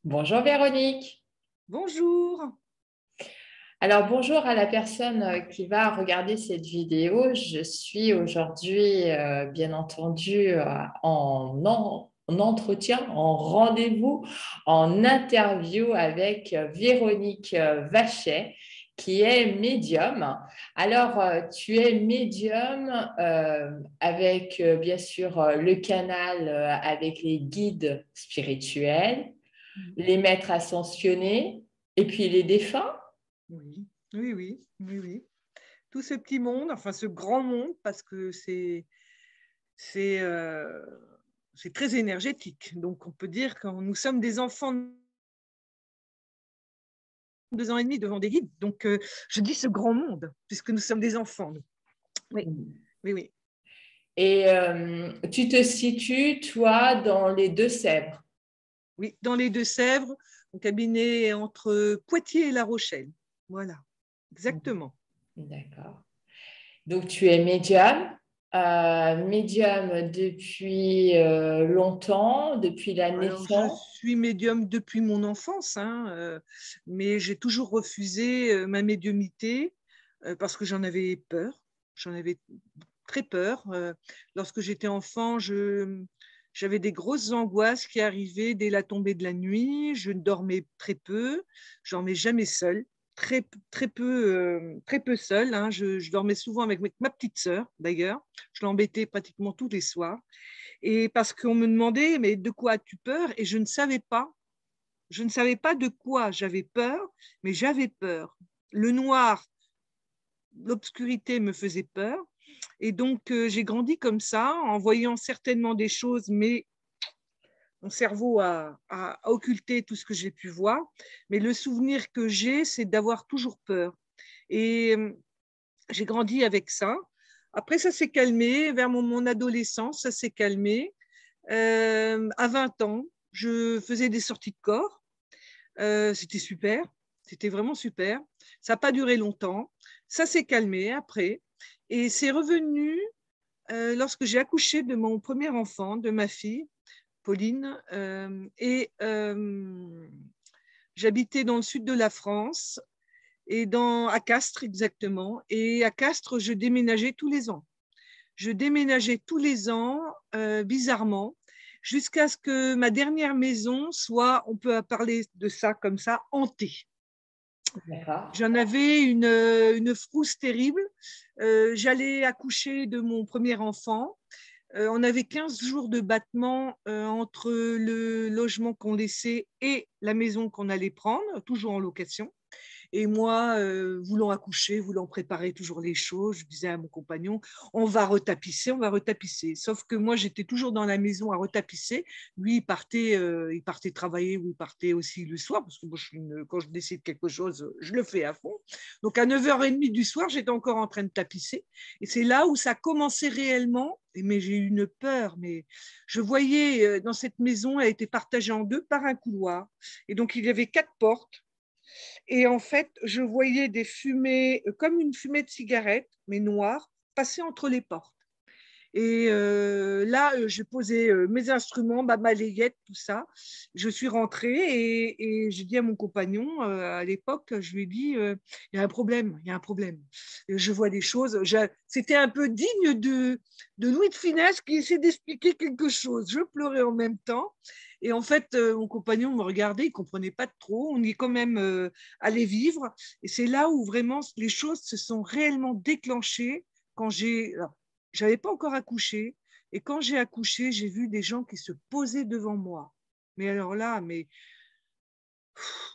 Bonjour Véronique. Bonjour. Alors bonjour à la personne qui va regarder cette vidéo. Je suis aujourd'hui, bien entendu, en entretien, en rendez-vous, en interview avec Véronique Vachet, qui est médium. Alors, tu es médium avec, bien sûr, le canal avec les guides spirituels, les maîtres ascensionnés et puis les défunts. Oui, oui, oui, oui, oui. Tout ce petit monde, enfin ce grand monde, parce que c'est euh, c'est très énergétique. Donc on peut dire que nous sommes des enfants de 2 ans et demi devant des guides. Donc je dis ce grand monde, puisque nous sommes des enfants. Nous. Oui, oui, oui. Et tu te situes, toi, dans les Deux-Sèvres. Oui, dans les Deux-Sèvres, mon cabinet est entre Poitiers et La Rochelle. Voilà, exactement. D'accord. Donc, tu es médium depuis longtemps, depuis la Alors, je naissance. suis médium depuis mon enfance, hein, mais j'ai toujours refusé ma médiumnité parce que j'en avais peur. J'en avais très peur. Lorsque j'étais enfant, j'avais des grosses angoisses qui arrivaient dès la tombée de la nuit. Je dormais très peu. Je dormais jamais seule. Très peu seule, hein. Je dormais souvent avec ma petite sœur, d'ailleurs. Je l'embêtais pratiquement tous les soirs. Et parce qu'on me demandait, mais de quoi as-tu peur? Et je ne savais pas. Je ne savais pas de quoi j'avais peur, mais j'avais peur. Le noir, l'obscurité me faisait peur. Et donc, j'ai grandi comme ça, en voyant certainement des choses, mais mon cerveau a occulté tout ce que j'ai pu voir. Mais le souvenir que j'ai, c'est d'avoir toujours peur. Et j'ai grandi avec ça. Après, ça s'est calmé. Vers mon adolescence, ça s'est calmé. À 20 ans, je faisais des sorties de corps. C'était super. C'était vraiment super. Ça n'a pas duré longtemps. Ça s'est calmé après. Et c'est revenu lorsque j'ai accouché de mon premier enfant, de ma fille, Pauline. J'habitais dans le sud de la France, à Castres exactement. Et à Castres, je déménageais tous les ans. Je déménageais tous les ans, bizarrement, jusqu'à ce que ma dernière maison soit, on peut parler de ça comme ça, hantée. D'accord. J'en avais une frousse terrible. J'allais accoucher de mon premier enfant. On avait 15 jours de battement entre le logement qu'on laissait et la maison qu'on allait prendre, toujours en location. Et moi, voulant accoucher, voulant préparer toujours les choses, je disais à mon compagnon, on va retapisser, on va retapisser. Sauf que moi, j'étais toujours dans la maison à retapisser. Lui, il partait travailler ou il partait aussi le soir, parce que moi, quand je décide quelque chose, je le fais à fond. Donc, à 9h30 du soir, j'étais encore en train de tapisser. Et c'est là où ça commençait réellement. Mais j'ai eu une peur. Mais je voyais dans cette maison, elle était partagée en deux par un couloir. Et donc, il y avait 4 portes. Et en fait, je voyais des fumées, comme une fumée de cigarette, mais noire, passer entre les portes. Et là, j'ai posé mes instruments, ma balayette, tout ça. Je suis rentrée et j'ai dit à mon compagnon, à l'époque, je lui ai dit, il y a un problème, il y a un problème. Et je vois des choses. C'était un peu digne de Louis de Funès qui essaie d'expliquer quelque chose. Je pleurais en même temps. Et en fait, mon compagnon me regardait, il ne comprenait pas trop. On y est quand même allé vivre. Et c'est là où vraiment les choses se sont réellement déclenchées quand j'avais pas encore accouché. Et quand j'ai accouché, j'ai vu des gens qui se posaient devant moi. Mais alors là,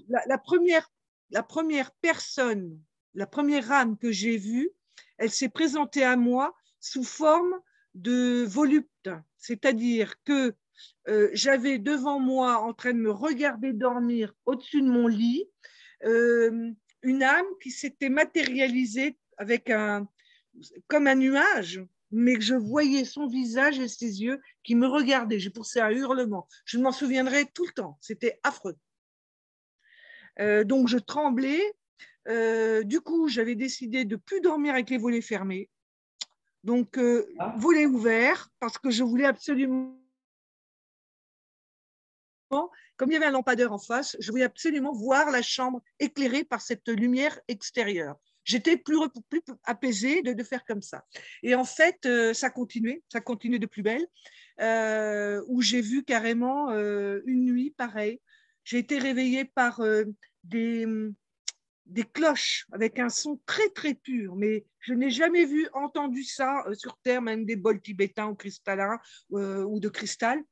la, la première, la première personne, la première âme que j'ai vue, elle s'est présentée à moi sous forme de volupte. C'est-à-dire que j'avais devant moi, en train de me regarder dormir au-dessus de mon lit, euh, une âme qui s'était matérialisée comme un nuage, mais que je voyais son visage et ses yeux qui me regardaient. J'ai poussé un hurlement. Je m'en souviendrai tout le temps. C'était affreux. Donc je tremblais. Du coup, j'avais décidé de plus dormir avec les volets fermés. Donc, Ah, volets ouverts, parce que je voulais absolument comme il y avait un lampadaire en face, je voulais absolument voir la chambre éclairée par cette lumière extérieure. J'étais plus apaisée de faire comme ça. Et en fait, ça continuait de plus belle, où j'ai vu carrément une nuit pareil. J'ai été réveillée par des cloches avec un son très très pur, mais je n'ai jamais entendu ça sur Terre, même des bols tibétains ou cristallins ou de cristal.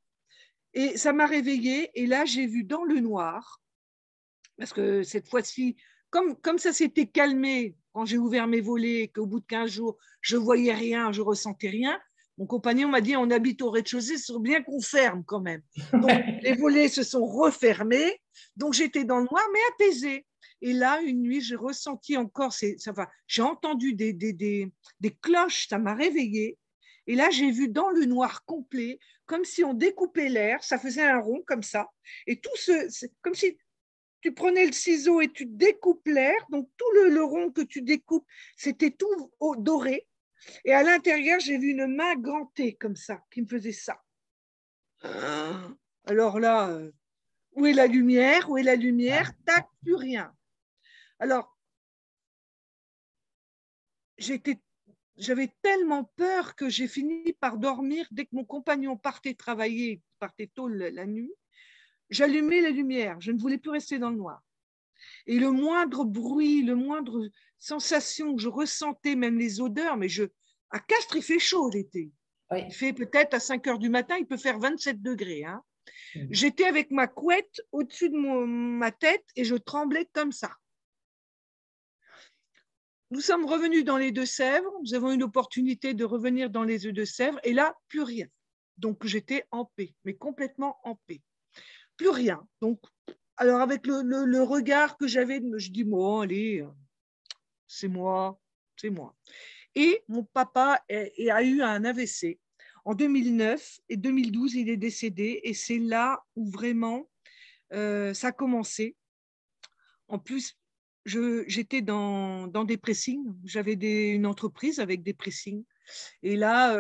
Et ça m'a réveillée, et là j'ai vu dans le noir, parce que cette fois-ci, comme ça s'était calmé quand j'ai ouvert mes volets, qu'au bout de 15 jours, je ne voyais rien, je ne ressentais rien, mon compagnon m'a dit, on habite au rez-de-chaussée, il faut bien qu'on ferme quand même. Donc les volets se sont refermés, donc j'étais dans le noir, mais apaisée. Et là, une nuit, j'ai ressenti encore, j'ai entendu des cloches, ça m'a réveillée. Et là, j'ai vu dans le noir complet, comme si on découpait l'air, ça faisait un rond comme ça. Et comme si tu prenais le ciseau et tu découpes l'air, donc tout le rond que tu découpes, c'était tout doré. Et à l'intérieur, j'ai vu une main gantée comme ça, qui me faisait ça. Alors là, où est la lumière? Où est la lumière? Tac, plus rien. Alors, j'avais tellement peur que j'ai fini par dormir dès que mon compagnon partait travailler, partait tôt la nuit. J'allumais la lumière, je ne voulais plus rester dans le noir. Et le moindre bruit, le moindre sensation que je ressentais, même les odeurs, à Castres, il fait chaud l'été. Oui. Il fait peut-être à 5 heures du matin, il peut faire 27 degrés. Hein. J'étais avec ma couette au-dessus de ma tête et je tremblais comme ça. Nous sommes revenus dans les Deux-Sèvres, nous avons eu l'opportunité de revenir dans les Deux-Sèvres et là, plus rien. Donc j'étais en paix, mais complètement en paix. Plus rien. Donc, alors avec le regard que j'avais, je dis, bon, allez, c'est moi, c'est moi. Et mon papa a eu un AVC. En 2009 et 2012, il est décédé et c'est là où vraiment ça a commencé. En plus, j'étais dans des pressings. J'avais une entreprise avec des pressings. Et là,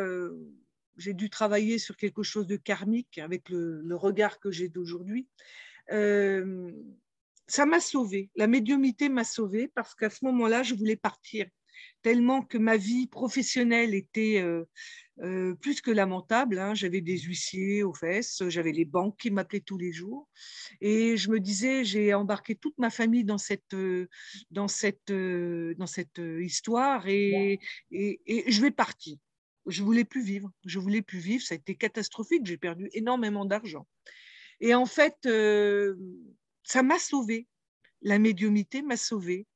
j'ai dû travailler sur quelque chose de karmique avec le regard que j'ai d'aujourd'hui. Ça m'a sauvée. La médiumnité m'a sauvée parce qu'à ce moment-là, je voulais partir tellement que ma vie professionnelle était plus que lamentable. Hein. J'avais des huissiers aux fesses, j'avais les banques qui m'appelaient tous les jours. Et je me disais, j'ai embarqué toute ma famille dans cette histoire et je vais partir. Je ne voulais plus vivre. Je voulais plus vivre. Ça a été catastrophique. J'ai perdu énormément d'argent. Et en fait, ça m'a sauvée. La médiumnité m'a sauvée.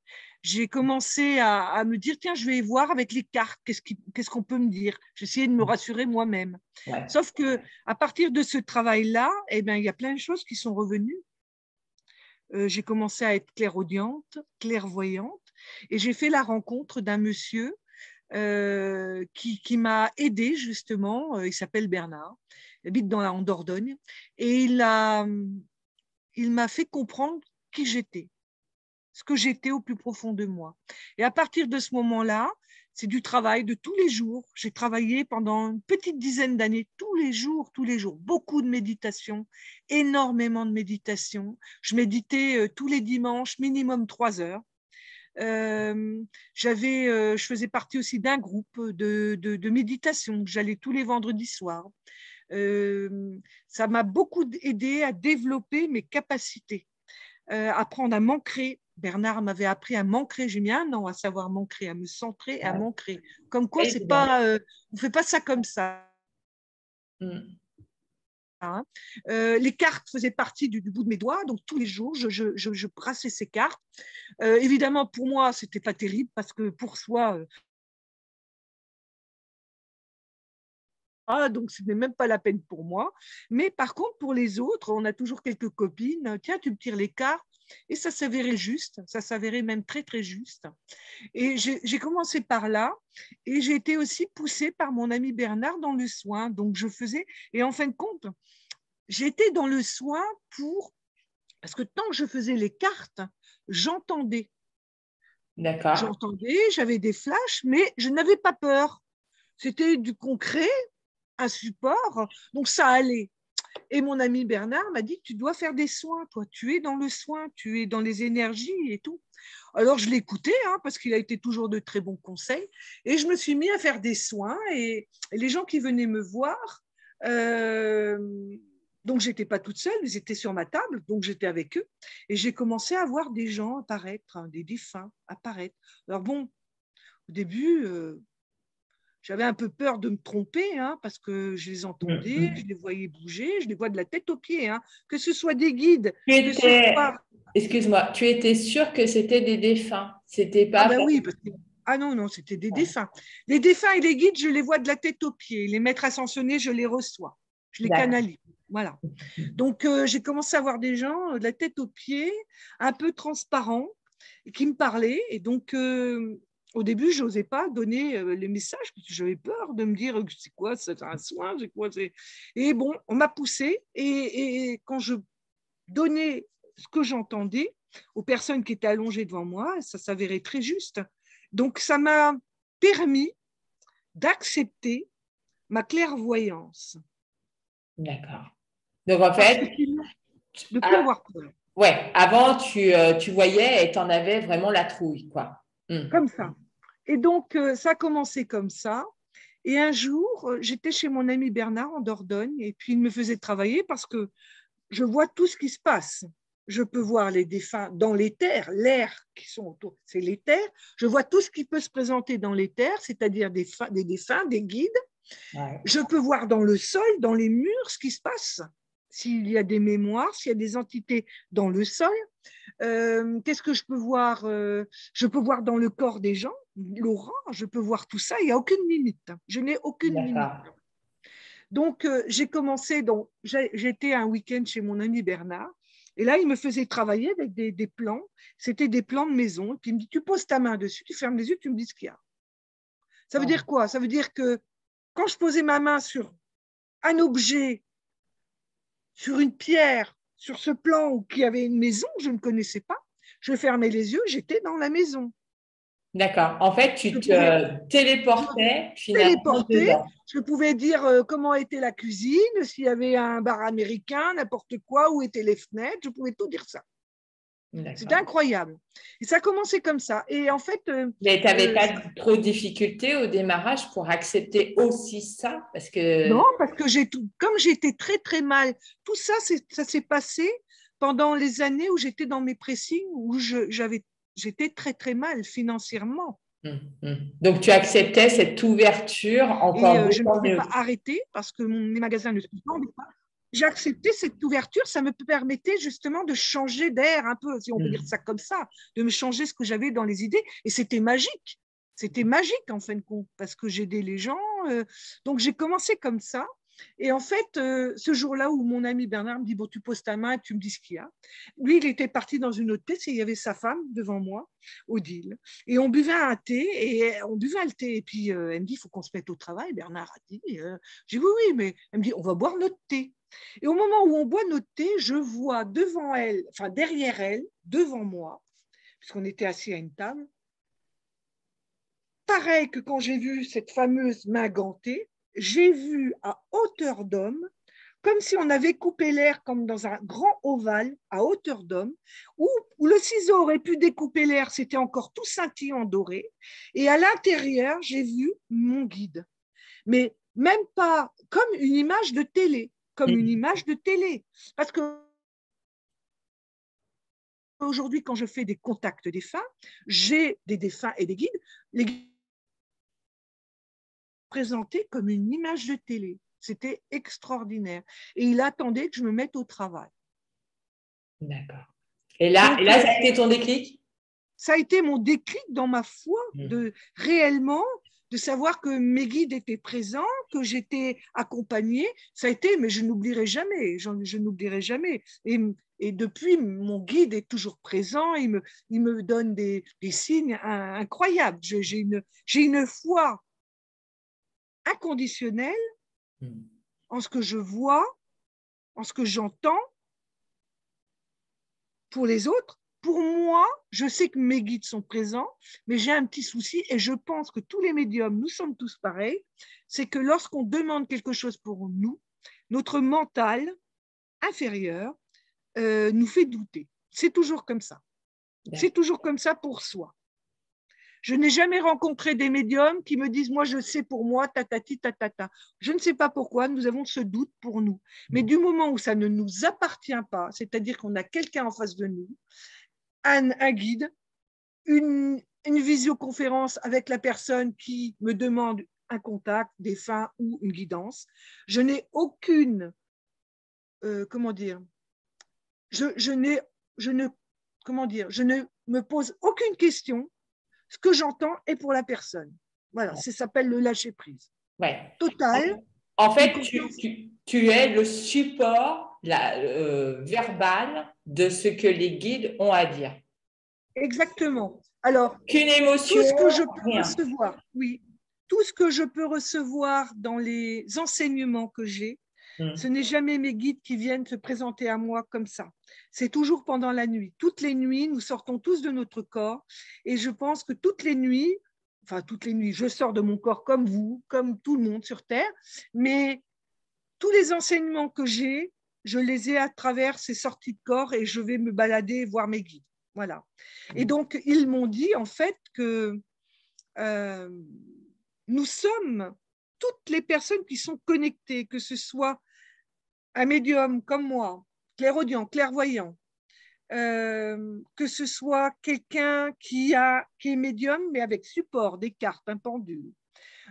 J'ai commencé à me dire, tiens, je vais voir avec les cartes, qu'est-ce qu'on peut me dire. J'essayais de me rassurer moi-même. Ouais. Sauf qu'à partir de ce travail-là, eh ben, il y a plein de choses qui sont revenues. J'ai commencé à être clairaudiente, clairvoyante, et j'ai fait la rencontre d'un monsieur qui m'a aidée, justement. Il s'appelle Bernard, il habite en Dordogne, et il m'a fait comprendre qui j'étais, ce que j'étais au plus profond de moi. Et à partir de ce moment-là, c'est du travail de tous les jours. J'ai travaillé pendant une petite dizaine d'années, tous les jours, beaucoup de méditation, énormément de méditation. Je méditais tous les dimanches, minimum 3 heures. Je faisais partie aussi d'un groupe de méditation. J'allais tous les vendredis soirs. Ça m'a beaucoup aidé à développer mes capacités, apprendre à m'ancrer. Bernard m'avait appris à m'ancrer. J'ai mis 1 an à savoir m'ancrer, à me centrer, à m'ancrer. Comme quoi, c'est pas, on ne fait pas ça comme ça. Hein. Les cartes faisaient partie du bout de mes doigts, donc tous les jours, je brassais ces cartes. Évidemment, pour moi, ce n'était pas terrible parce que pour soi, donc ce n'est même pas la peine pour moi. Mais par contre, pour les autres, on a toujours quelques copines. Tiens, tu me tires les cartes. Et ça s'avérait juste, ça s'avérait même très, très juste. Et j'ai commencé par là et j'ai été aussi poussée par mon ami Bernard dans le soin. Donc, je faisais, et en fin de compte, j'étais dans le soin parce que tant que je faisais les cartes, j'entendais. D'accord. J'entendais, j'avais des flashs, mais je n'avais pas peur. C'était du concret, un support, donc ça allait. Et mon ami Bernard m'a dit, tu dois faire des soins, toi, tu es dans le soin, tu es dans les énergies et tout. Alors, je l'écoutais, hein, parce qu'il a été toujours de très bons conseils, et je me suis mis à faire des soins, et les gens qui venaient me voir, donc je n'étais pas toute seule, ils étaient sur ma table, donc j'étais avec eux, et j'ai commencé à voir des gens apparaître, hein, des défunts apparaître. Alors bon, au début, j'avais un peu peur de me tromper, hein, parce que je les entendais, je les voyais bouger, je les vois de la tête aux pieds, hein, que ce soit des guides, que ce soit… Excuse-moi, tu étais sûre que c'était des défunts, c'était Ah pas… ben oui, parce que… Ah non, non, c'était des défunts. Les défunts et les guides, je les vois de la tête aux pieds. Les maîtres ascensionnés, je les reçois. Je les D'accord. canalise. Voilà. Donc, j'ai commencé à voir des gens de la tête aux pieds, un peu transparents, qui me parlaient. Et donc, au début, je n'osais pas donner les messages parce que j'avais peur de me dire c'est quoi, c'est un soin, c'est quoi. Et bon, on m'a poussé. Et quand je donnais ce que j'entendais aux personnes qui étaient allongées devant moi, ça s'avérait très juste. Donc, ça m'a permis d'accepter ma clairvoyance. D'accord. Donc, en Parce que fait, sinon, de ne plus ah, avoir peur. ouais, avant, tu voyais et tu en avais vraiment la trouille, quoi. Comme ça. Et donc, ça a commencé comme ça. Et un jour, j'étais chez mon ami Bernard en Dordogne, et puis il me faisait travailler parce que je vois tout ce qui se passe. Je peux voir les défunts dans l'éther, l'air qui sont autour, c'est l'éther. Je vois tout ce qui peut se présenter dans l'éther, c'est-à-dire des défunts, des guides. Ouais. Je peux voir dans le sol, dans les murs, ce qui se passe. S'il y a des mémoires, s'il y a des entités dans le sol. Qu'est-ce que je peux voir Je peux voir dans le corps des gens, l'aura, je peux voir tout ça. Il n'y a aucune limite. Je n'ai aucune limite. D'accord. Donc, j'ai commencé, donc, j'étais un week-end chez mon ami Bernard, et là, il me faisait travailler avec des plans. C'était des plans de maison. Et puis, il me dit, tu poses ta main dessus, tu fermes les yeux, tu me dis ce qu'il y a. Ça veut Ouais. dire quoi? Ça veut dire que quand je posais ma main sur un objet, sur une pierre, sur ce plan où il y avait une maison que je ne connaissais pas, je fermais les yeux, j'étais dans la maison. D'accord. En fait, tu Je pouvais te téléportais finalement téléporter, dedans. je pouvais dire comment était la cuisine, s'il y avait un bar américain, n'importe quoi, où étaient les fenêtres, je pouvais tout dire ça. C'était D'accord. incroyable. Et ça a commencé comme ça. Et en fait, Mais tu n'avais pas trop de difficultés au démarrage pour accepter aussi ça? Parce que… non, parce que comme j'étais très très mal, tout ça, ça s'est passé pendant les années où j'étais dans mes pressings, où j'étais très très mal financièrement. Donc, tu acceptais cette ouverture Et encore je ne d'autant pouvais mieux. pas arrêter parce que mes magasins ne se vendaient pas. J'ai accepté cette ouverture, ça me permettait justement de changer d'air un peu, si on peut dire ça comme ça, de me changer ce que j'avais dans les idées. Et c'était magique. C'était magique en fin de compte, parce que j'aidais les gens. Donc j'ai commencé comme ça. Et en fait, ce jour-là où mon ami Bernard me dit, bon, tu poses ta main et tu me dis ce qu'il y a. Lui, il était parti dans une autre pièce et il y avait sa femme devant moi, Odile. Et on buvait un thé, et on buvait le thé. Et puis, elle me dit, il faut qu'on se mette au travail. Bernard a dit, j'ai dit, oui, oui, mais elle me dit, on va boire notre thé. Et au moment où on boit notre thé, je vois devant elle, enfin derrière elle, devant moi, puisqu'on était assis à une table, pareil que quand j'ai vu cette fameuse main gantée, j'ai vu à hauteur d'homme, comme si on avait coupé l'air comme dans un grand ovale à hauteur d'homme, où le ciseau aurait pu découper l'air, c'était encore tout scintillant doré. Et à l'intérieur, j'ai vu mon guide. Mais même pas comme une image de télé, comme une image de télé. Parce que aujourd'hui, quand je fais des contacts défunts, j'ai des défunts et des guides, les guides présentés comme une image de télé. C'était extraordinaire. Et il attendait que je me mette au travail. D'accord. Et Donc, là, ça a été ton déclic? ça a été mon déclic dans ma foi, de réellement de savoir que mes guides étaient présents, que j'étais accompagnée. Ça a été, mais je n'oublierai jamais, je n'oublierai jamais. Et depuis, mon guide est toujours présent, il me donne des signes incroyables. J'ai une foi inconditionnelle en ce que je vois, en ce que j'entends pour les autres. Pour moi, je sais que mes guides sont présents, mais j'ai un petit souci et je pense que tous les médiums, nous sommes tous pareils, c'est que lorsqu'on demande quelque chose pour nous, notre mental inférieur nous fait douter. C'est toujours comme ça. C'est toujours comme ça pour soi. Je n'ai jamais rencontré des médiums qui me disent « moi, je sais pour moi, tatati, tatata ». Je ne sais pas pourquoi, nous avons ce doute pour nous. Mais du moment où ça ne nous appartient pas, c'est-à-dire qu'on a quelqu'un en face de nous, un guide, une visioconférence avec la personne qui me demande un contact, des fins ou une guidance, je n'ai aucune, comment dire, je ne me pose aucune question. Ce que j'entends est pour la personne. Voilà, ça s'appelle le lâcher-prise. Ouais. Total. En fait, tu es le support verbal de ce que les guides ont à dire. Exactement. Alors, qu'une émotion, tout ce que je peux rien. recevoir, oui, tout ce que je peux recevoir dans les enseignements que j'ai, ce n'est jamais mes guides qui viennent se présenter à moi comme ça. C'est toujours pendant la nuit. Toutes les nuits, nous sortons tous de notre corps et je pense que toutes les nuits, je sors de mon corps comme vous, comme tout le monde sur Terre, mais tous les enseignements que j'ai, je les ai à travers ces sorties de corps et je vais me balader voir mes guides. Voilà. Et donc, ils m'ont dit en fait que nous sommes toutes les personnes qui sont connectées, que ce soit un médium comme moi, clairaudient, clairvoyant, que ce soit quelqu'un qui est médium, mais avec support, des cartes, un pendule,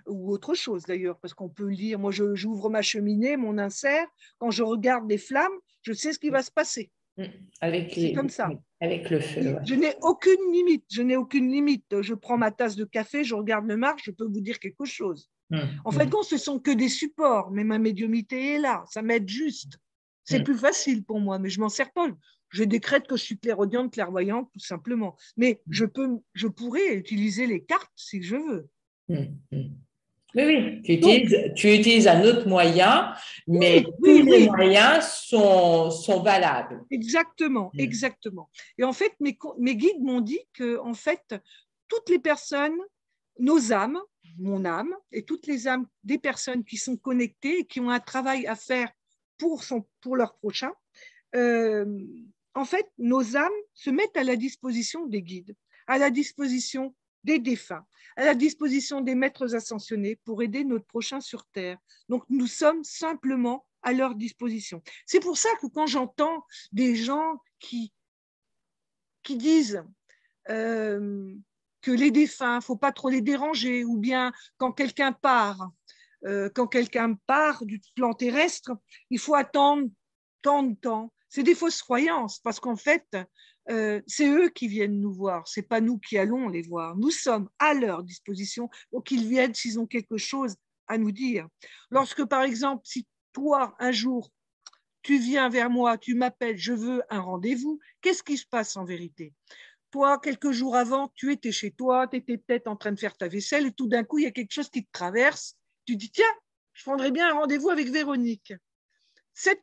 ou autre chose d'ailleurs, parce qu'on peut lire, moi j'ouvre ma cheminée, mon insert, quand je regarde les flammes, je sais ce qui va se passer. C'est comme ça. Avec le feu. Ouais. Je n'ai aucune limite, Je prends ma tasse de café, je regarde le marc, je peux vous dire quelque chose. En fait, ce ne sont que des supports, mais ma médiumnité est là, ça m'aide juste. C'est plus facile pour moi, mais je m'en sers pas. Je décrète que je suis clairaudiente, clairvoyante, tout simplement. Mais je pourrais utiliser les cartes si je veux. Oui, tu utilises un autre moyen, mais tous les moyens sont valables. Exactement, exactement. Et en fait, mes guides m'ont dit que, en fait, toutes les personnes, nos âmes, mon âme et toutes les âmes des personnes qui sont connectées et qui ont un travail à faire pour leur prochain, en fait, nos âmes se mettent à la disposition des guides, à la disposition des défunts, à la disposition des maîtres ascensionnés pour aider notre prochain sur Terre. Donc, nous sommes simplement à leur disposition. C'est pour ça que quand j'entends des gens qui disent que les défunts, il ne faut pas trop les déranger, ou bien quand quelqu'un part du plan terrestre, il faut attendre tant de temps. C'est des fausses croyances, parce qu'en fait, c'est eux qui viennent nous voir, ce n'est pas nous qui allons les voir. Nous sommes à leur disposition, donc ils viennent s'ils ont quelque chose à nous dire. Lorsque, par exemple, si toi, un jour, tu viens vers moi, tu m'appelles, je veux un rendez-vous, qu'est-ce qui se passe en vérité? Toi, quelques jours avant, tu étais chez toi, tu étais peut-être en train de faire ta vaisselle et tout d'un coup, il y a quelque chose qui te traverse. Tu dis, tiens, je prendrais bien un rendez-vous avec Véronique. Cette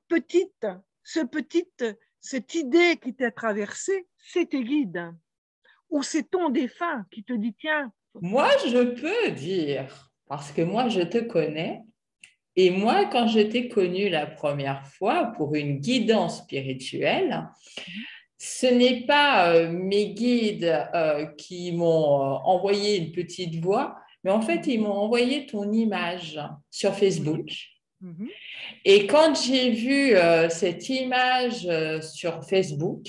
idée qui t'a traversée, c'est tes guides. Ou c'est ton défunt qui te dit, tiens. Moi, je peux dire, parce que moi, je te connais. Et moi, quand je t'ai connue la première fois pour une guidance spirituelle, ce n'est pas mes guides qui m'ont envoyé une petite voix, mais en fait, ils m'ont envoyé ton image sur Facebook. Et quand j'ai vu cette image sur Facebook,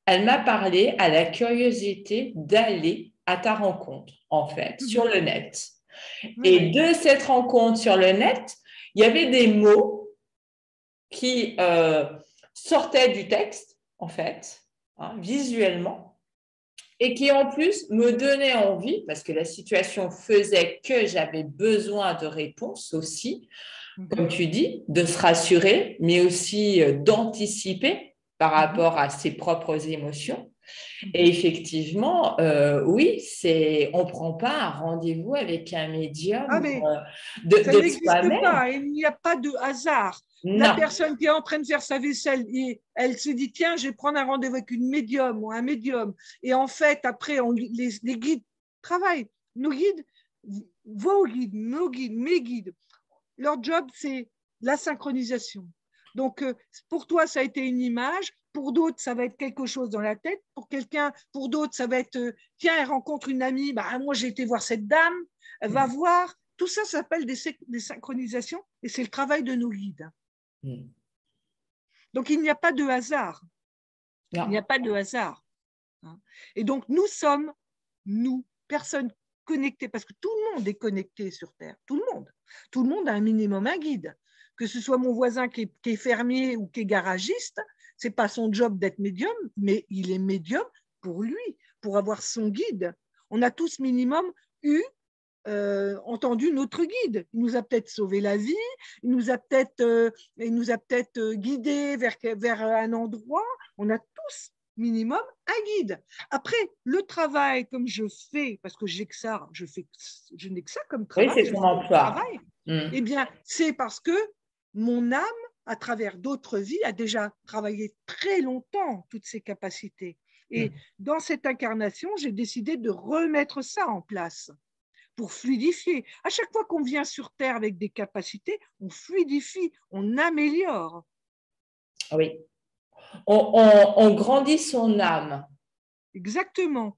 elle m'a parlé à la curiosité d'aller à ta rencontre, en fait, sur le net. Et de cette rencontre sur le net, il y avait des mots qui sortaient du texte, en fait, visuellement, et qui en plus me donnaient envie, parce que la situation faisait que j'avais besoin de réponses aussi, comme tu dis, de se rassurer, mais aussi d'anticiper par rapport à ses propres émotions. Et effectivement, oui, on ne prend pas un rendez-vous avec un médium ça n'existe pas, il n'y a pas de hasard. Non. La personne qui est en train de faire sa vaisselle, elle se dit, tiens, je vais prendre un rendez-vous avec une médium ou un médium. Et en fait, après, les guides travaillent. Nos guides, vos guides, nos guides, mes guides, leur job, c'est la synchronisation. Donc, pour toi, ça a été une image. Pour d'autres, ça va être quelque chose dans la tête. Pour d'autres, ça va être, tiens, elle rencontre une amie. Bah, moi, j'ai été voir cette dame. Elle va voir. Tout ça s'appelle des synchronisations et c'est le travail de nos guides. Donc, il n'y a pas de hasard. Non. Il n'y a pas de hasard. Et donc, nous, personnes connectées, parce que tout le monde est connecté sur Terre. Tout le monde. Tout le monde a un minimum un guide. Que ce soit mon voisin qui est fermier ou qui est garagiste, ce n'est pas son job d'être médium, mais il est médium pour lui, pour avoir son guide. On a tous minimum entendu notre guide. Il nous a peut-être sauvé la vie, il nous a peut-être guidé vers un endroit. On a tous minimum un guide. Après, le travail, comme je fais, parce que j'ai que ça, je n'ai que ça comme travail. Oui, c'est ton emploi. Eh bien, c'est parce que mon âme, à travers d'autres vies, a déjà travaillé très longtemps toutes ces capacités. Et dans cette incarnation, j'ai décidé de remettre ça en place pour fluidifier. À chaque fois qu'on vient sur Terre avec des capacités, on fluidifie, on améliore. Oui. On grandit son âme. Exactement.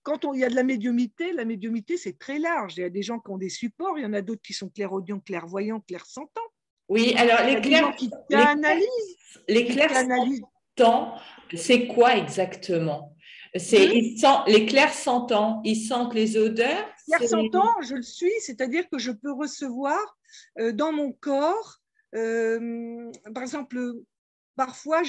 Quand il y a de la médiumité, c'est très large. Il y a des gens qui ont des supports, il y en a d'autres qui sont clairaudients, clairvoyants, clairsentants. Oui, alors les clairsentants, c'est quoi exactement? Les clairsentants, ils sentent les odeurs? Clairsentants, je le suis, c'est-à-dire que je peux recevoir dans mon corps, par exemple, parfois,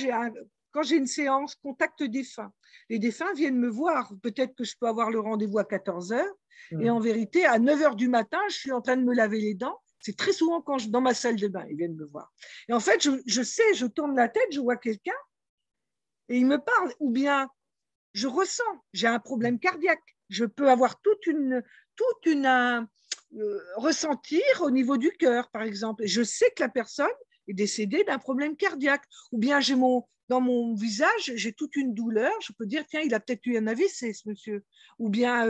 quand j'ai une séance, contact défunt. Les défunts viennent me voir. Peut-être que je peux avoir le rendez-vous à 14 heures. Et en vérité, à 9 heures du matin, je suis en train de me laver les dents. C'est très souvent dans ma salle de bain, ils viennent me voir. Et en fait, je sais, je tourne la tête, je vois quelqu'un et il me parle. Ou bien, je ressens, j'ai un problème cardiaque. Je peux avoir ressentir au niveau du cœur, par exemple. Et je sais que la personne est décédée d'un problème cardiaque. Ou bien dans mon visage, j'ai toute une douleur. Je peux dire, tiens, il a peut-être eu un AVC, ce monsieur. Ou bien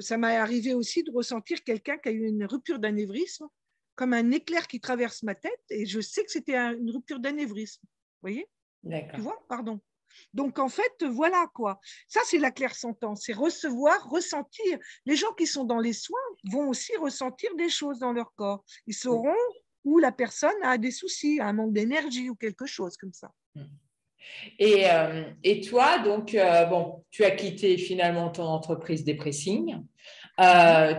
ça m'est arrivé aussi de ressentir quelqu'un qui a eu une rupture d'anévrisme, comme un éclair qui traverse ma tête. Et je sais que c'était une rupture d'anévrisme. Vous voyez? D'accord. Tu vois? Pardon. Donc, en fait, voilà quoi. Ça, c'est la clairsentence, c'est recevoir, ressentir. Les gens qui sont dans les soins vont aussi ressentir des choses dans leur corps. Ils sauront où la personne a des soucis, un manque d'énergie ou quelque chose comme ça. Et toi, donc, bon, tu as quitté finalement ton entreprise Dépressing.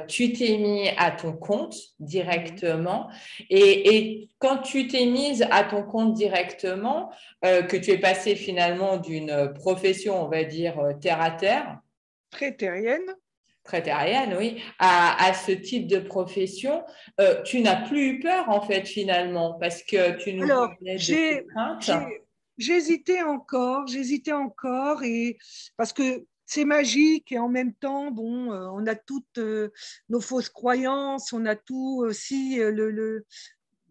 Tu t'es mis à ton compte directement. Et quand tu t'es mise à ton compte directement, que tu es passée finalement d'une profession, on va dire, terre à terre. Très terrienne. Très terrienne, oui, à ce type de profession, tu n'as plus eu peur en fait finalement, parce que tu nous parlais de tes craintes. J'hésitais encore, et parce que c'est magique et en même temps, bon, on a toutes nos fausses croyances, on a tout aussi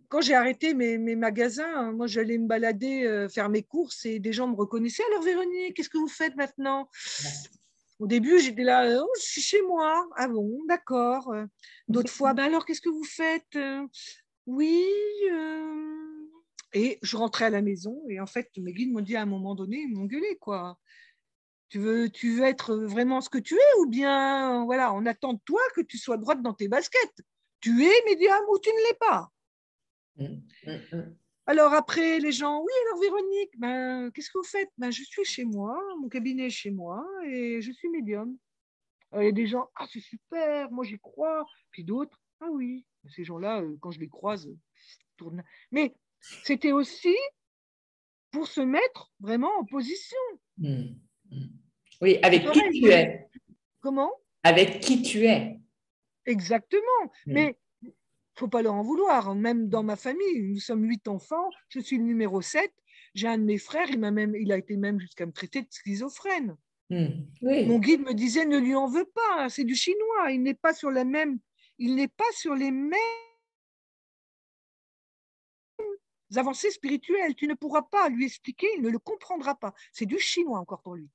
Quand j'ai arrêté mes magasins, moi j'allais me balader, faire mes courses et des gens me reconnaissaient. Alors Véronique, qu'est-ce que vous faites maintenant? Au début, j'étais là, oh, je suis chez moi. Ah bon, d'accord. D'autres fois, ben alors qu'est-ce que vous faites? Oui. Et je rentrais à la maison et en fait, mes guides m'ont dit à un moment donné, ils m'ont gueulé, quoi. Tu veux être vraiment ce que tu es ou bien, voilà, on attend de toi que tu sois droite dans tes baskets. Tu es médium ou tu ne l'es pas. Alors après, les gens, oui, alors Véronique, ben, qu'est-ce que vous faites? Ben, je suis chez moi, mon cabinet est chez moi et je suis médium. Il y a des gens, ah, c'est super, moi j'y crois. Puis d'autres, ah oui, ces gens-là, quand je les croise, je tourne. Mais c'était aussi pour se mettre vraiment en position. Oui, avec qui tu es. Comment? Avec qui tu es. Exactement. Mais il ne faut pas leur en vouloir. Même dans ma famille, nous sommes 8 enfants, je suis le numéro 7. J'ai un de mes frères, il a été même jusqu'à me traiter de schizophrène. Oui. Mon guide me disait, ne lui en veux pas, c'est du chinois, il n'est pas sur les mêmes avancées spirituelles. Tu ne pourras pas lui expliquer, il ne le comprendra pas. C'est du chinois encore pour lui.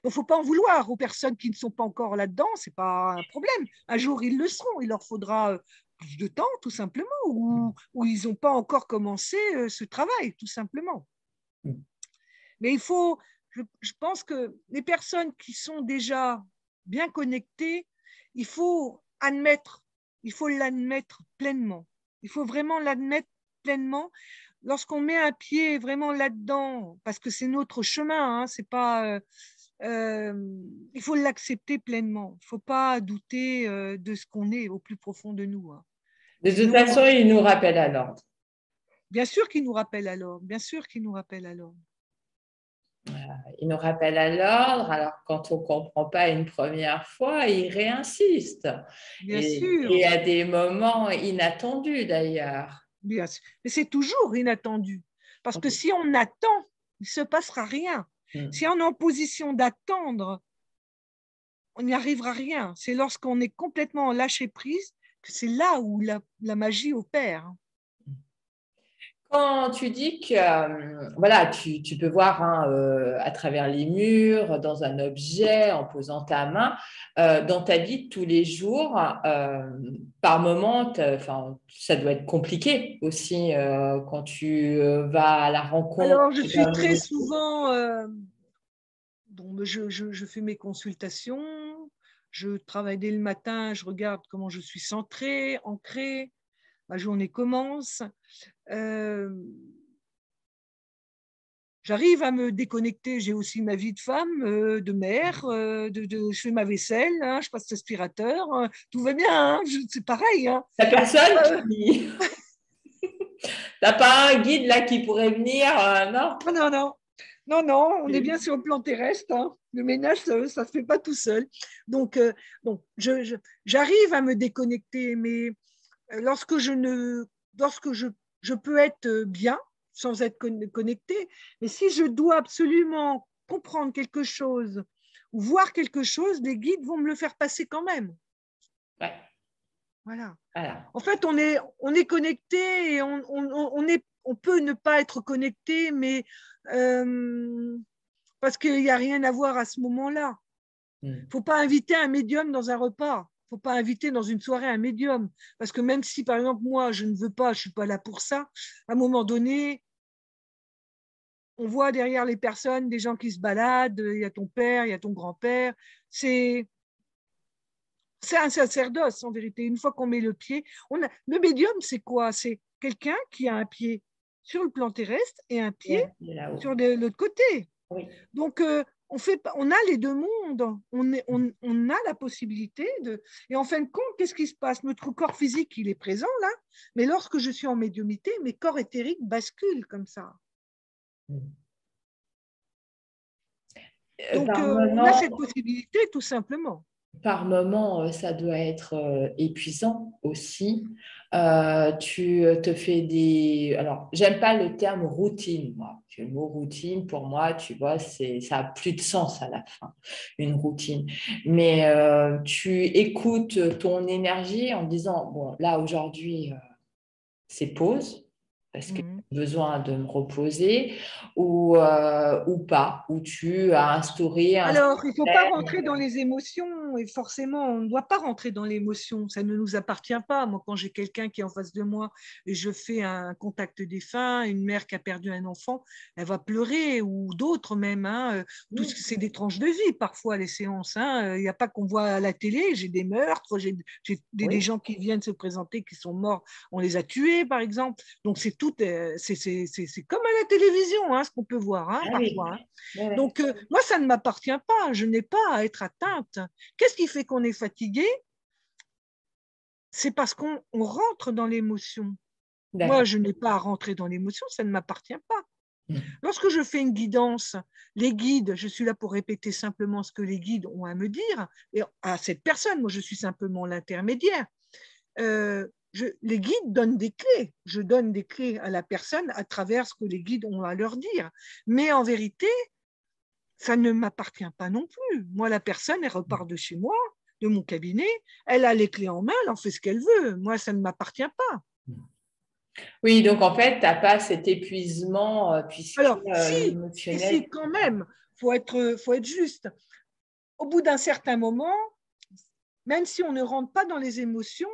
Il ne faut pas en vouloir aux personnes qui ne sont pas encore là-dedans, ce n'est pas un problème. Un jour, ils le seront. Il leur faudra plus de temps, tout simplement, ou ils n'ont pas encore commencé ce travail, tout simplement. Mais je pense que les personnes qui sont déjà bien connectées, il faut l'admettre pleinement. Il faut vraiment l'admettre pleinement. Lorsqu'on met un pied vraiment là-dedans, parce que c'est notre chemin, hein, c'est pas, il faut l'accepter pleinement. Il ne faut pas douter de ce qu'on est au plus profond de nous. Hein. De toute Sinon, façon, il nous rappelle à l'ordre. bien sûr qu'il nous rappelle à l'ordre. Bien sûr qu'il nous rappelle à l'ordre. Il nous rappelle à l'ordre, alors quand on ne comprend pas une première fois, il réinsiste. Bien Et sûr. à des moments inattendus d'ailleurs. Bien sûr. Mais c'est toujours inattendu. Parce que si on attend, il ne se passera rien. Si on est en position d'attendre, on n'y arrivera rien. C'est lorsqu'on est complètement lâché prise que c'est là où la magie opère. Quand tu dis que voilà, tu peux voir hein, à travers les murs, dans un objet, en posant ta main, dans ta vie de tous les jours, par moment, ça doit être compliqué aussi quand tu vas à la rencontre. Alors, je suis très souvent, donc je fais mes consultations, je travaille dès le matin, je regarde comment je suis centrée, ancrée, ma journée commence. J'arrive à me déconnecter. J'ai aussi ma vie de femme, de mère, je fais ma vaisselle, hein, je passe l'aspirateur, tout va bien, hein, c'est pareil. Hein. La personne qui... T'as pas un guide là qui pourrait venir, non? Non, non, non, non, on est bien sur le plan terrestre. Hein. Le ménage, ça ne se fait pas tout seul. Donc j'arrive à me déconnecter, mais lorsque je peux être bien sans être connecté, mais si je dois absolument comprendre quelque chose ou voir quelque chose, les guides vont me le faire passer quand même. Ouais. Voilà. Voilà. En fait, on est connecté et on peut ne pas être connecté, mais parce qu'il n'y a rien à voir à ce moment-là. Il ne faut pas inviter un médium dans un repas. Il ne faut pas inviter dans une soirée un médium. Parce que même si, par exemple, moi, je ne veux pas, je ne suis pas là pour ça, à un moment donné, on voit derrière les personnes des gens qui se baladent, il y a ton père, il y a ton grand-père. C'est un sacerdoce, en vérité. Une fois qu'on met le pied, le médium, c'est quoi? C'est quelqu'un qui a un pied sur le plan terrestre et un pied sur l'autre côté. Oui. Donc, on a les deux mondes, on a la possibilité de... Et en fin de compte, qu'est-ce qui se passe? Notre corps physique, il est présent là, mais lorsque je suis en médiumnité, mes corps éthériques basculent comme ça. Donc, on a cette possibilité tout simplement. Par moment, ça doit être épuisant aussi. Tu te fais des... Alors, j'aime pas le terme routine, moi. Le mot routine, pour moi, tu vois, ça a plus de sens à la fin, une routine. Mais tu écoutes ton énergie en disant, bon, là, aujourd'hui, c'est pause parce que j'ai besoin de me reposer ou pas, ou tu as instauré un Alors, il ne faut pas système. rentrer dans les émotions et forcément, on ne doit pas rentrer dans l'émotion. Ça ne nous appartient pas. Moi, quand j'ai quelqu'un qui est en face de moi et je fais un contact défunt, une mère qui a perdu un enfant, elle va pleurer ou d'autres même. Hein. C'est des tranches de vie parfois, les séances. Hein. Il n'y a pas qu'on voit à la télé. J'ai des meurtres, j'ai des gens qui viennent se présenter qui sont morts. On les a tués, par exemple. Donc, c'est tout. C'est comme à la télévision, hein, ce qu'on peut voir hein, parfois. Hein. Oui. Donc, moi, ça ne m'appartient pas. Je n'ai pas à être atteinte. Qu'est-ce qui fait qu'on est fatigué? C'est parce qu'on rentre dans l'émotion. Moi, je n'ai pas à rentrer dans l'émotion, ça ne m'appartient pas. Lorsque je fais une guidance, les guides, je suis là pour répéter simplement ce que les guides ont à me dire, et à cette personne, moi je suis simplement l'intermédiaire. Les guides donnent des clés. Je donne des clés à la personne à travers ce que les guides ont à leur dire. Mais en vérité, ça ne m'appartient pas non plus. Moi, la personne, elle repart de chez moi, de mon cabinet, elle a les clés en main, elle en fait ce qu'elle veut. Moi, ça ne m'appartient pas. Oui, donc en fait, tu n'as pas cet épuisement puisque Alors, l'émotionnel. si, quand même, faut être juste. Au bout d'un certain moment, même si on ne rentre pas dans les émotions,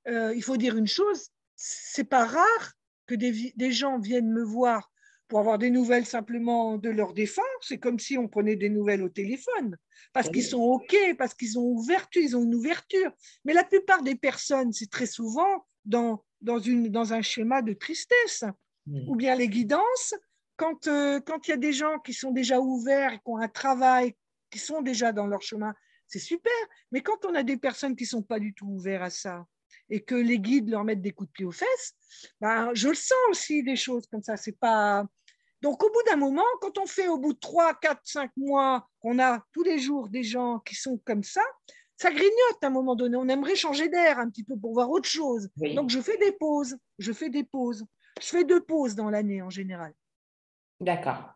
il faut dire une chose, c'est pas rare que des gens viennent me voir pour avoir des nouvelles simplement de leur défunt. C'est comme si on prenait des nouvelles au téléphone, parce qu'ils sont OK, parce qu'ils ont ils ont une ouverture. Mais la plupart des personnes, c'est très souvent dans un schéma de tristesse. Ou bien les guidances, quand il y a des gens qui sont déjà ouverts, qui ont un travail, qui sont déjà dans leur chemin, c'est super. Mais quand on a des personnes qui ne sont pas du tout ouvertes à ça, et que les guides leur mettent des coups de pied aux fesses, ben, je le sens aussi, des choses comme ça. C'est pas... Donc, au bout d'un moment, quand on fait au bout de 3, 4, 5 mois, qu'on a tous les jours des gens qui sont comme ça grignote à un moment donné. On aimerait changer d'air un petit peu pour voir autre chose. Oui, Donc, je fais des pauses. Je fais 2 pauses dans l'année en général. d'accord.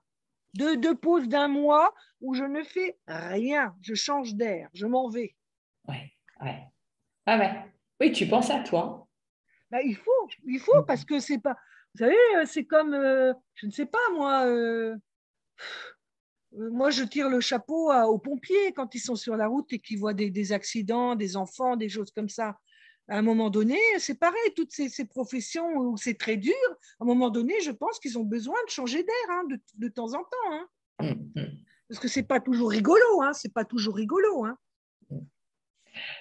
Deux pauses d'un mois où je ne fais rien. Je change d'air. Je m'en vais. Ouais, ouais. Ah ouais. Oui, tu penses à toi. Ben, il faut parce que c'est pas. Vous savez, c'est comme, je ne sais pas moi. Moi, je tire le chapeau aux pompiers quand ils sont sur la route et qu'ils voient des accidents, des enfants, des choses comme ça. À un moment donné, c'est pareil, toutes ces professions où c'est très dur, à un moment donné, je pense qu'ils ont besoin de changer d'air hein, de temps en temps. Hein, parce que c'est pas toujours rigolo, hein, c'est pas toujours rigolo. Hein.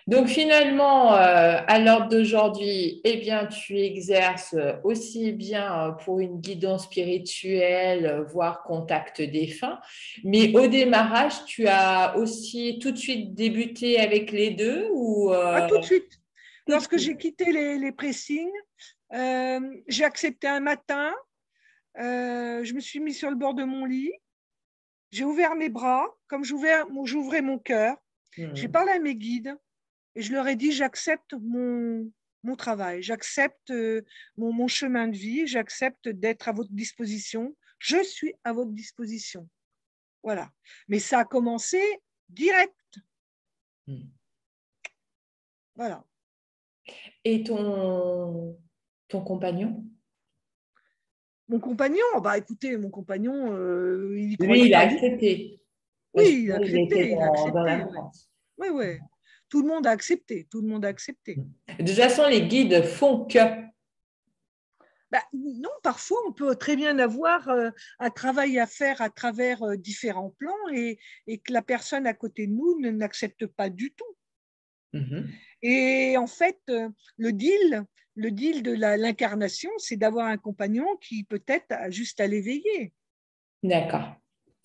Donc finalement, à l'heure d'aujourd'hui, eh bien, tu exerces aussi bien pour une guidance spirituelle, voire contact défunt, mais au démarrage, tu as aussi tout de suite débuté avec les deux ou Ah, tout de suite. tout de Lorsque suite? j'ai quitté les pressings, j'ai accepté un matin, je me suis mis sur le bord de mon lit, j'ai ouvert mes bras, comme j'ouvrais mon cœur, j'ai Hmm. parlé à mes guides, et je leur ai dit, j'accepte mon travail, j'accepte mon chemin de vie, j'accepte d'être à votre disposition, je suis à votre disposition. Voilà. Mais ça a commencé direct. Hmm. Voilà. Et ton compagnon? Mon compagnon, bah écoutez, mon compagnon, il n'y Lui, croyait il a pas du tout. accepté. Oui, Parce il a qu'il était accepté, il a dans accepté. la Oui, France. oui. Ouais. Tout le monde a accepté, tout le monde a accepté. De toute façon, les guides font que. Bah, non, parfois, on peut très bien avoir un travail à faire à travers différents plans et que la personne à côté de nous n'accepte pas du tout. Mhm. Et en fait, le deal de l'incarnation, c'est d'avoir un compagnon qui peut-être a juste à l'éveiller. D'accord.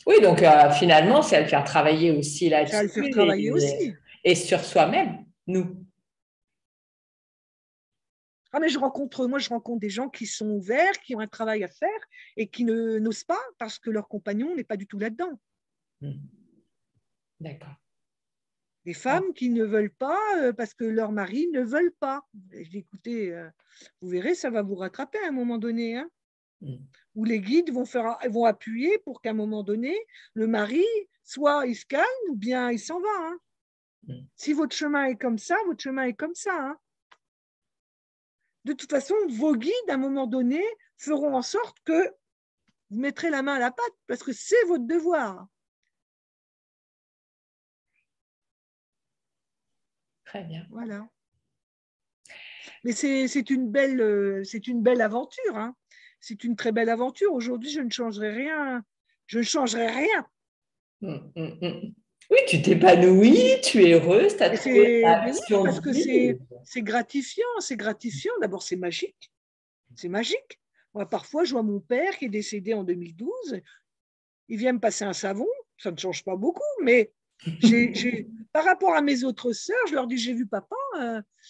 Oui, donc finalement, c'est à le faire travailler aussi Ça va là-dessus le faire travailler aussi. et sur soi-même, nous. Ah, mais je rencontre des gens qui sont ouverts, qui ont un travail à faire et qui n'osent pas parce que leur compagnon n'est pas du tout là-dedans. Hmm. D'accord. Des Ah. femmes qui ne veulent pas parce que leurs maris ne veulent pas. Et je dis, écoutez, vous verrez, ça va vous rattraper à un moment donné. Hein, Hmm. où les guides vont appuyer pour qu'à un moment donné, le mari, soit il se calme ou bien il s'en va. Hein. Hmm. Si votre chemin est comme ça, votre chemin est comme ça. Hein. De toute façon, vos guides, à un moment donné, feront en sorte que vous mettrez la main à la pâte parce que c'est votre devoir. Très bien. Voilà. Mais c'est une belle aventure. Hein. C'est une très belle aventure. Aujourd'hui, je ne changerai rien. Je ne changerai rien. Hmm, hmm, hmm. Oui, tu t'épanouis, tu es heureuse, tu as trouvé ta Mais oui, mission parce de que vie. c'est gratifiant. C'est gratifiant. D'abord, c'est magique. C'est magique. Moi, parfois, je vois mon père qui est décédé en 2012. Il vient me passer un savon. Ça ne change pas beaucoup, mais par rapport à mes autres sœurs, je leur dis, j'ai vu papa.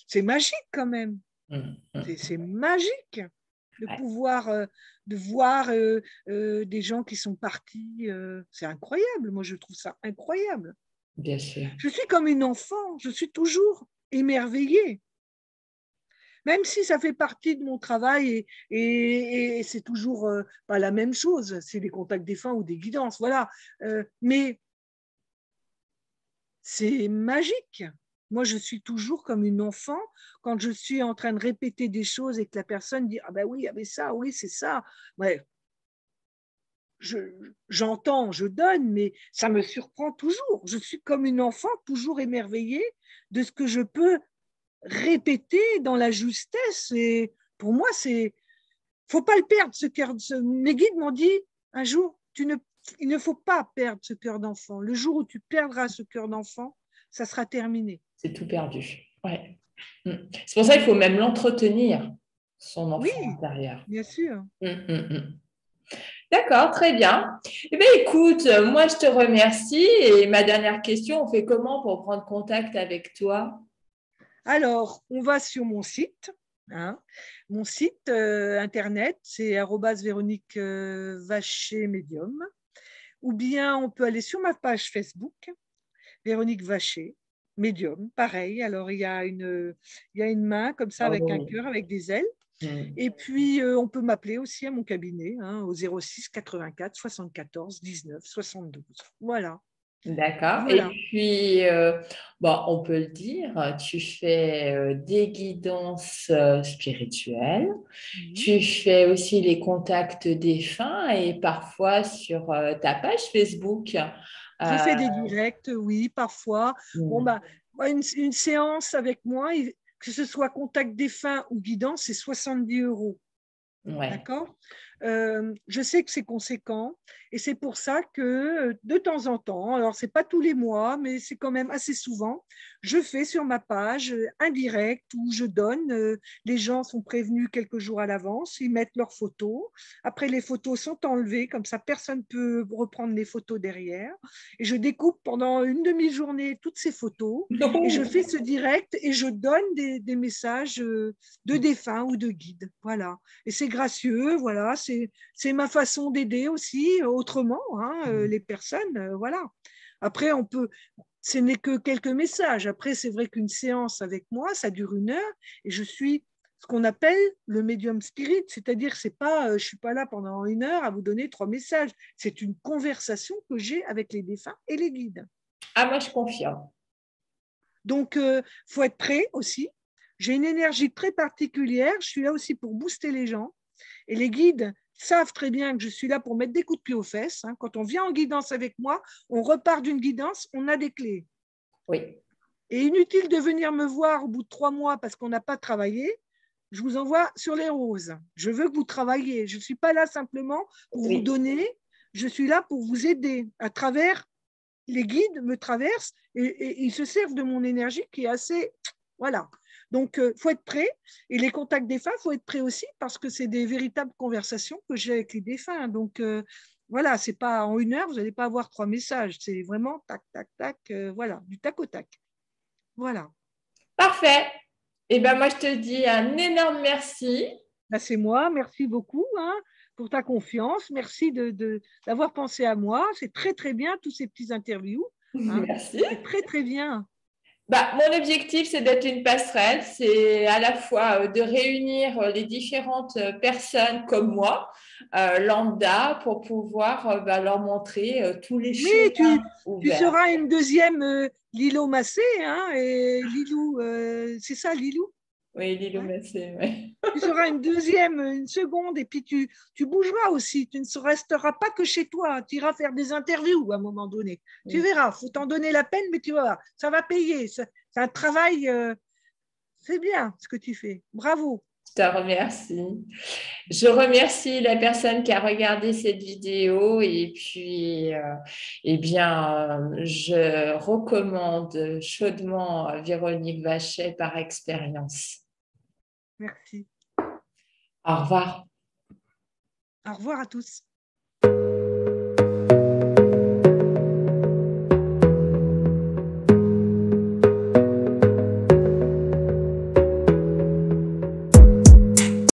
C'est magique quand même. Hmm, hmm. C'est magique de Ouais, pouvoir, de voir des gens qui sont partis. C'est incroyable. Moi, je trouve ça incroyable. bien sûr. Je suis comme une enfant. Je suis toujours émerveillée. Même si ça fait partie de mon travail et c'est toujours pas la même chose, c'est des contacts défunts ou des guidances, voilà. Mais c'est magique. Moi, je suis toujours comme une enfant quand je suis en train de répéter des choses et que la personne dit ah ben oui, il y avait ça, oui, c'est ça. Ouais, j'entends, je donne, mais ça me surprend toujours. Je suis comme une enfant toujours émerveillée de ce que je peux répéter dans la justesse. Et pour moi, faut pas le perdre, ce cœur. Mes guides m'ont dit un jour, il ne faut pas perdre ce cœur d'enfant. Le jour où tu perdras ce cœur d'enfant, ça sera terminé. C'est tout perdu. Ouais. C'est pour ça qu'il faut même l'entretenir, son Oui, enfant intérieur. bien sûr. D'accord, très bien. Eh bien, écoute, moi, je te remercie. Et ma dernière question, on fait comment pour prendre contact avec toi? Alors, on va sur mon site. Hein. Mon site internet, c'est Véronique Vacher Médium. Ou bien on peut aller sur ma page Facebook, Véronique Vacher, Médium, pareil. Alors, il y a une main comme ça Ah avec un oui. cœur, avec des ailes. Et puis, on peut m'appeler aussi à mon cabinet, hein, au 06 84 74 19 72. Voilà. D'accord. Et Voilà. puis, bon, on peut le dire, tu fais des guidances spirituelles. Mhm. Tu fais aussi les contacts défunts et parfois sur ta page Facebook. Je Euh, fais des directs, oui, parfois. Bon, bah, une séance avec moi, que ce soit contact défunt ou guidance, c'est 70 €. ouais. D'accord. Je sais que c'est conséquent et c'est pour ça que de temps en temps, alors c'est pas tous les mois, mais c'est quand même assez souvent, je fais sur ma page un direct où je donne, les gens sont prévenus quelques jours à l'avance, ils mettent leurs photos. Après, les photos sont enlevées, comme ça personne ne peut reprendre les photos derrière. Et je découpe pendant une demi-journée toutes ces photos et je fais ce direct et je donne des messages de défunts ou de guides. Voilà. Et c'est gracieux, voilà, c'est ma façon d'aider aussi autrement hein, les personnes, voilà. Après, ce n'est que quelques messages. Après, c'est vrai qu'une séance avec moi, ça dure 1 heure et je suis ce qu'on appelle le médium spirit, c'est-à-dire c'est pas, je suis pas là pendant 1 heure à vous donner 3 messages. C'est une conversation que j'ai avec les défunts et les guides. Ah, moi, je confirme. Donc, faut être prêt aussi. J'ai une énergie très particulière. Je suis là aussi pour booster les gens. Et les guides savent très bien que je suis là pour mettre des coups de pied aux fesses. Hein. Quand on vient en guidance avec moi, on repart d'une guidance, on a des clés. Oui. Et inutile de venir me voir au bout de 3 mois parce qu'on n'a pas travaillé. Je vous envoie sur les roses. Je veux que vous travailliez. Je ne suis pas là simplement pour vous Oui. donner. Je suis là pour vous aider à travers les guides me traversent et ils se servent de mon énergie qui est assez. Voilà. Donc, il faut être prêt. Et les contacts défunts, il faut être prêt aussi parce que c'est des véritables conversations que j'ai avec les défunts. Donc, voilà, c'est pas en 1 heure, vous n'allez pas avoir 3 messages. C'est vraiment tac, tac, tac, voilà, du tac au tac. Voilà. Parfait. Et ben moi, je te dis un énorme merci. Là, c'est moi. Merci beaucoup hein, pour ta confiance. Merci d'avoir pensé à moi. C'est très, très bien, tous ces petits interviews. Hein. Merci. C'est très, très bien. Bah, mon objectif, c'est d'être une passerelle. C'est à la fois de réunir les différentes personnes comme moi, lambda, pour pouvoir leur montrer tous les Oui, chemins tu ouverts. seras une deuxième Lilo Massé, hein, et Lilou, c'est ça, Lilou? Oui, Lilo Ouais. Massé, oui. Tu seras une deuxième, une seconde, et puis tu bougeras aussi. Tu ne resteras pas que chez toi. Tu iras faire des interviews à un moment donné. Tu verras, il faut t'en donner la peine, mais tu vas voir, ça va payer. C'est un travail, c'est bien ce que tu fais. Bravo. Je te remercie. Je remercie la personne qui a regardé cette vidéo et puis, eh bien, je recommande chaudement Véronique Vachet par expérience. Merci. Au revoir. Au revoir à tous.